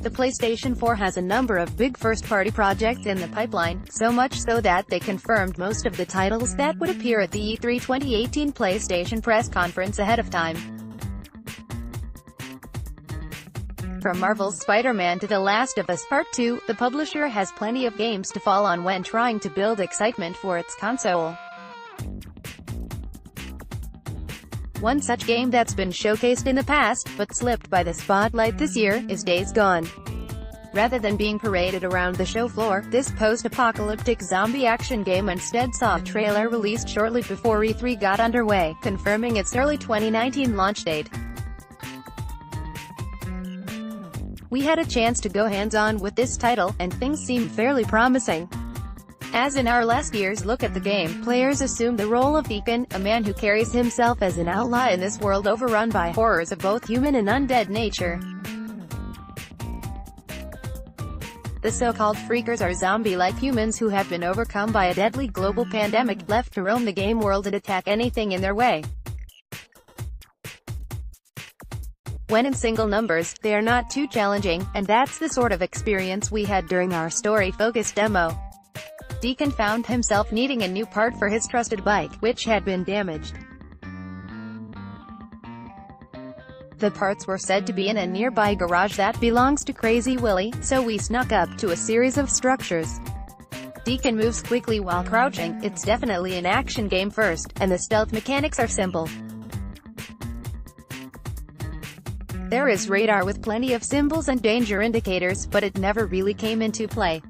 The PlayStation 4 has a number of big first-party projects in the pipeline, so much so that they confirmed most of the titles that would appear at the E3 2018 PlayStation press conference ahead of time. From Marvel's Spider-Man to The Last of Us Part 2, the publisher has plenty of games to fall on when trying to build excitement for its console. One such game that's been showcased in the past, but slipped by the spotlight this year, is Days Gone. Rather than being paraded around the show floor, this post-apocalyptic zombie action game instead saw a trailer released shortly before E3 got underway, confirming its early 2019 launch date. We had a chance to go hands-on with this title, and things seem fairly promising. As in our last year's look at the game, players assume the role of Deacon, a man who carries himself as an outlaw in this world overrun by horrors of both human and undead nature. The so-called Freakers are zombie-like humans who have been overcome by a deadly global pandemic, left to roam the game world and attack anything in their way. When in single numbers, they are not too challenging, and that's the sort of experience we had during our story-focused demo. Deacon found himself needing a new part for his trusted bike, which had been damaged. The parts were said to be in a nearby garage that belongs to Crazy Willie, so we snuck up to a series of structures. Deacon moves quickly while crouching. It's definitely an action game first, and the stealth mechanics are simple. There is radar with plenty of symbols and danger indicators, but it never really came into play.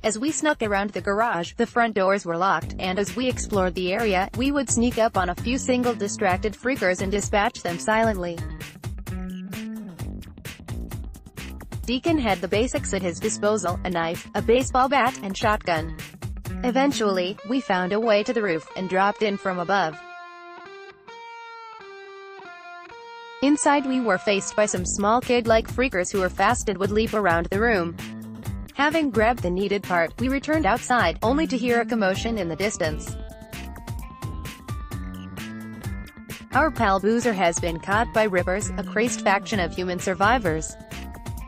As we snuck around the garage, the front doors were locked, and as we explored the area, we would sneak up on a few single distracted freakers and dispatch them silently. Deacon had the basics at his disposal: a knife, a baseball bat, and shotgun. Eventually, we found a way to the roof, and dropped in from above. Inside we were faced by some small kid-like freakers who were fast and would leap around the room. Having grabbed the needed part, we returned outside, only to hear a commotion in the distance. Our pal Boozer has been caught by Rippers, a crazed faction of human survivors.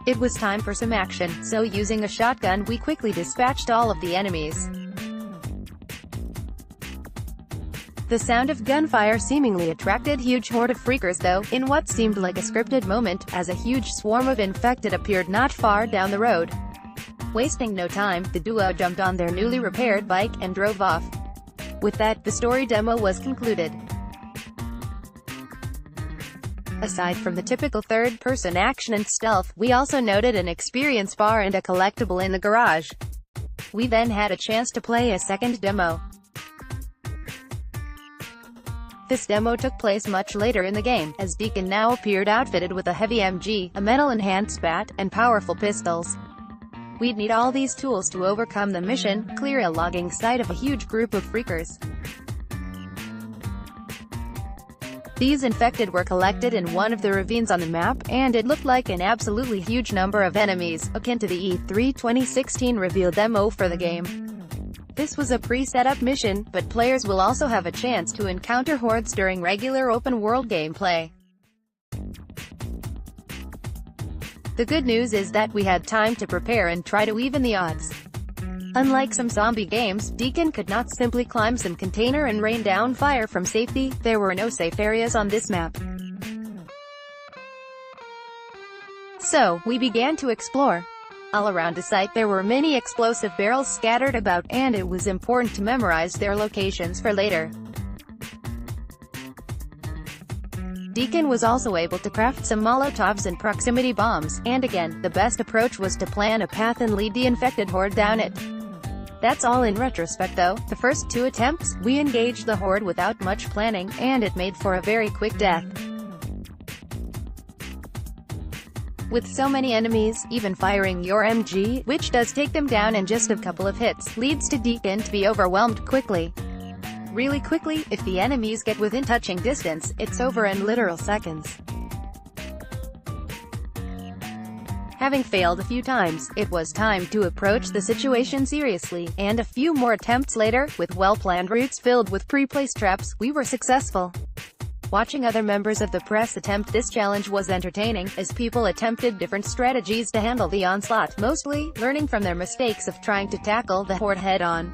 It was time for some action, so using a shotgun we quickly dispatched all of the enemies. The sound of gunfire seemingly attracted a huge horde of freakers though, in what seemed like a scripted moment, as a huge swarm of infected appeared not far down the road. Wasting no time, the duo jumped on their newly repaired bike and drove off. With that, the story demo was concluded. Aside from the typical third-person action and stealth, we also noted an experience bar and a collectible in the garage. We then had a chance to play a second demo. This demo took place much later in the game, as Deacon now appeared outfitted with a heavy MG, a metal-enhanced bat, and powerful pistols. We'd need all these tools to overcome the mission: clear a logging site of a huge group of freakers. These infected were collected in one of the ravines on the map, and it looked like an absolutely huge number of enemies, akin to the E3 2016 reveal demo for the game. This was a pre-set-up mission, but players will also have a chance to encounter hordes during regular open-world gameplay. The good news is that we had time to prepare and try to even the odds. Unlike some zombie games, Deacon could not simply climb some container and rain down fire from safety. There were no safe areas on this map. So, we began to explore. All around the site there were many explosive barrels scattered about, and it was important to memorize their locations for later. Deacon was also able to craft some Molotovs and proximity bombs, and again, the best approach was to plan a path and lead the infected horde down it. That's all in retrospect though. The first two attempts, we engaged the horde without much planning, and it made for a very quick death. With so many enemies, even firing your MG, which does take them down in just a couple of hits, leads to Deacon to be overwhelmed quickly. Really quickly. If the enemies get within touching distance, it's over in literal seconds. Having failed a few times, it was time to approach the situation seriously, and a few more attempts later, with well-planned routes filled with pre-placed traps, we were successful. Watching other members of the press attempt this challenge was entertaining, as people attempted different strategies to handle the onslaught, mostly learning from their mistakes of trying to tackle the horde head-on.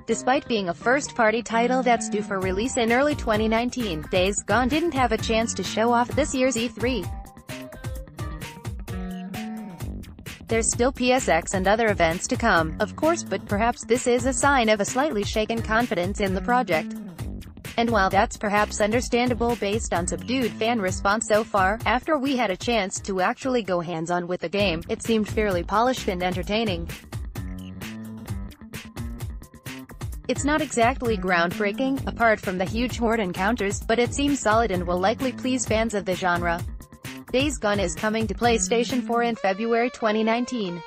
Despite being a first-party title that's due for release in early 2019, Days Gone didn't have a chance to show off this year's E3. There's still PSX and other events to come, of course, but perhaps this is a sign of a slightly shaken confidence in the project. And while that's perhaps understandable based on subdued fan response so far, after we had a chance to actually go hands-on with the game, it seemed fairly polished and entertaining. It's not exactly groundbreaking, apart from the huge horde encounters, but it seems solid and will likely please fans of the genre. Days Gone is coming to PlayStation 4 in February 2019.